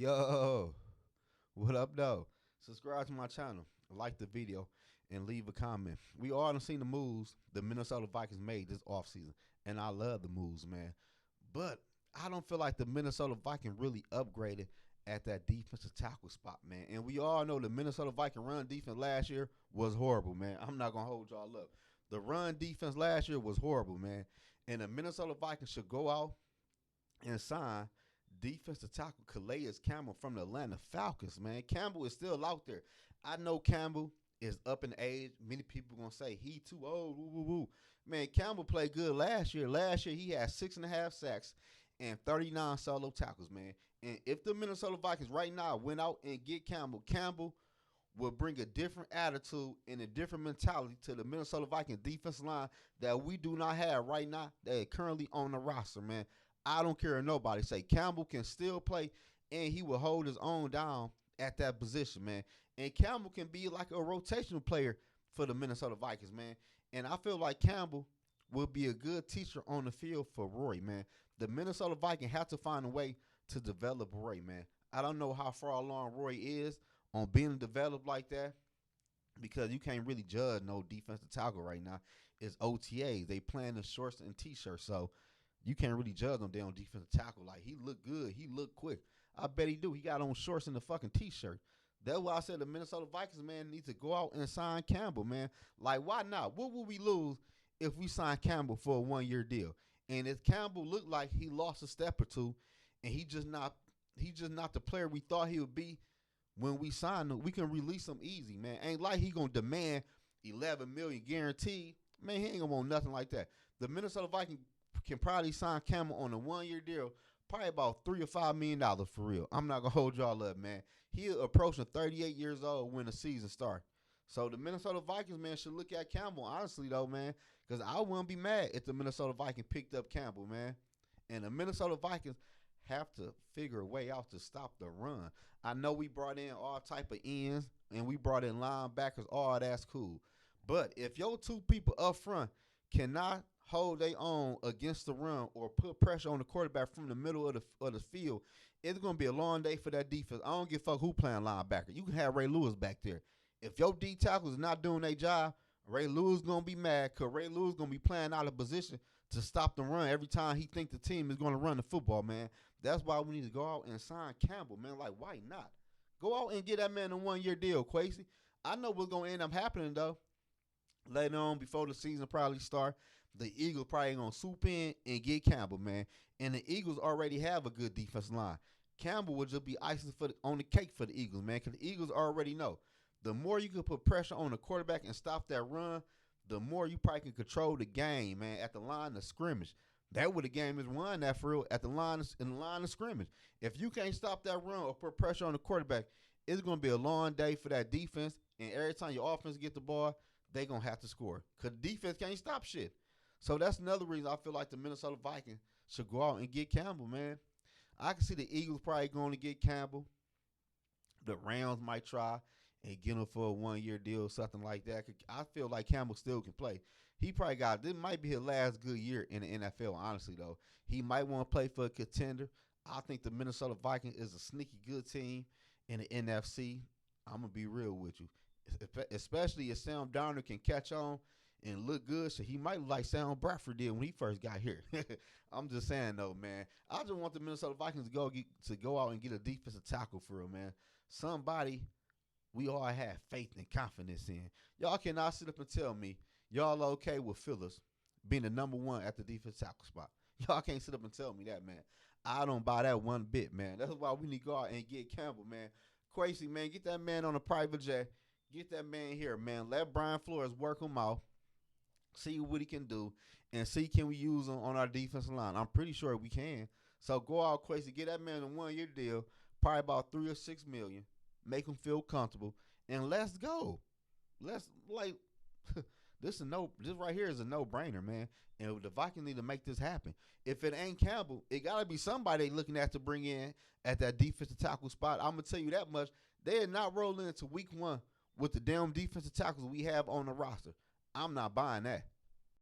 Yo, what up, though? Subscribe to my channel, like the video, and leave a comment. We all done seen the moves the Minnesota Vikings made this offseason, and I love the moves, man. But I don't feel like the Minnesota Vikings really upgraded at that defensive tackle spot, man. And we all know the Minnesota Viking run defense last year was horrible, man. I'm not going to hold y'all up. The run defense last year was horrible, man. And the Minnesota Vikings should go out and sign defensive tackle Calais Campbell from the Atlanta Falcons, man. Campbell is still out there. I know Campbell is up in age. Many people gonna say he too old. Woo, woo, woo. Man, Campbell played good last year. Last year he had 6.5 sacks and 39 solo tackles, man. And if the Minnesota Vikings right now went out and get Campbell, Campbell will bring a different attitude and a different mentality to the Minnesota Vikings defensive line that we do not have right now that is currently on the roster, man. I don't care if nobody say Campbell can still play and he will hold his own down at that position, man. And Campbell can be like a rotational player for the Minnesota Vikings, man. And I feel like Campbell will be a good teacher on the field for Roy, man. The Minnesota Vikings have to find a way to develop Roy, man. I don't know how far along Roy is on being developed like that, because you can't really judge no defensive tackle right now. It's OTAs. They playing the shorts and t-shirts, so you can't really judge him on defensive tackle. Like, he looked good. He looked quick. I bet he do. He got on shorts and the fucking t-shirt. That's why I said the Minnesota Vikings, man, need to go out and sign Campbell, man. Like, why not? What would we lose if we sign Campbell for a 1-year deal? And if Campbell looked like he lost a step or two, and he just not the player we thought he would be when we signed him, we can release him easy, man. Ain't like he gonna demand $11 million guaranteed. Man, he ain't gonna want nothing like that. The Minnesota Vikings can probably sign Campbell on a 1-year deal, probably about $3 or $5 million for real. I'm not gonna hold y'all up, man. He approaching 38 years old when the season starts. So the Minnesota Vikings, man, should look at Campbell, honestly, though, man, because I wouldn't be mad if the Minnesota Vikings picked up Campbell, man. And the Minnesota Vikings have to figure a way out to stop the run. I know we brought in all type of ends and we brought in linebackers. All that's cool. But if your two people up front cannot hold their own against the run or put pressure on the quarterback from the middle of the field, it's going to be a long day for that defense. I don't give a fuck who playing linebacker. You can have Ray Lewis back there. If your D tackles is not doing their job, Ray Lewis going to be mad because Ray Lewis going to be playing out of position to stop the run every time he think the team is going to run the football, man. That's why we need to go out and sign Campbell, man. Like, why not? Go out and get that man a 1-year deal, Quasey. I know what's going to end up happening, though. Later on, before the season probably start, the Eagles probably going to swoop in and get Campbell, man. And the Eagles already have a good defensive line. Campbell will just be icing on the cake for the Eagles, man, because the Eagles already know. The more you can put pressure on the quarterback and stop that run, the more you probably can control the game, man, at the line of scrimmage. That where the game is won at for real, at the line of scrimmage. If you can't stop that run or put pressure on the quarterback, it's going to be a long day for that defense. And every time your offense get the ball, they're going to have to score because the defense can't stop shit. So that's another reason I feel like the Minnesota Vikings should go out and get Campbell, man. I can see the Eagles probably going to get Campbell. The Rams might try and get him for a 1-year deal, something like that. I feel like Campbell still can play. He probably this might be his last good year in the NFL, honestly, though. He might want to play for a contender. I think the Minnesota Vikings is a sneaky good team in the NFC. I'm going to be real with you. Especially if Sam Darnold can catch on and look good. So he might look like Sam Bradford did when he first got here. I'm just saying, though, man. I just want the Minnesota Vikings to go out and get a defensive tackle for him, man. Somebody we all have faith and confidence in. Y'all cannot sit up and tell me y'all okay with Phillips being the number one at the defensive tackle spot. Y'all can't sit up and tell me that, man. I don't buy that one bit, man. That's why we need to go out and get Campbell, man. Crazy, man. Get that man on a private jet. Get that man here, man. Let Brian Flores work him out. See what he can do. And see can we use him on our defensive line. I'm pretty sure we can. So go out, Crazy. Get that man a 1-year deal. Probably about $3 or $6 million. Make him feel comfortable. And let's go. Let's, like, this right here is a no-brainer, man. And the Vikings need to make this happen. If it ain't Campbell, it got to be somebody they looking at to bring in at that defensive tackle spot. I'm going to tell you that much. They are not rolling into week 1 with the damn defensive tackles we have on the roster. I'm not buying that.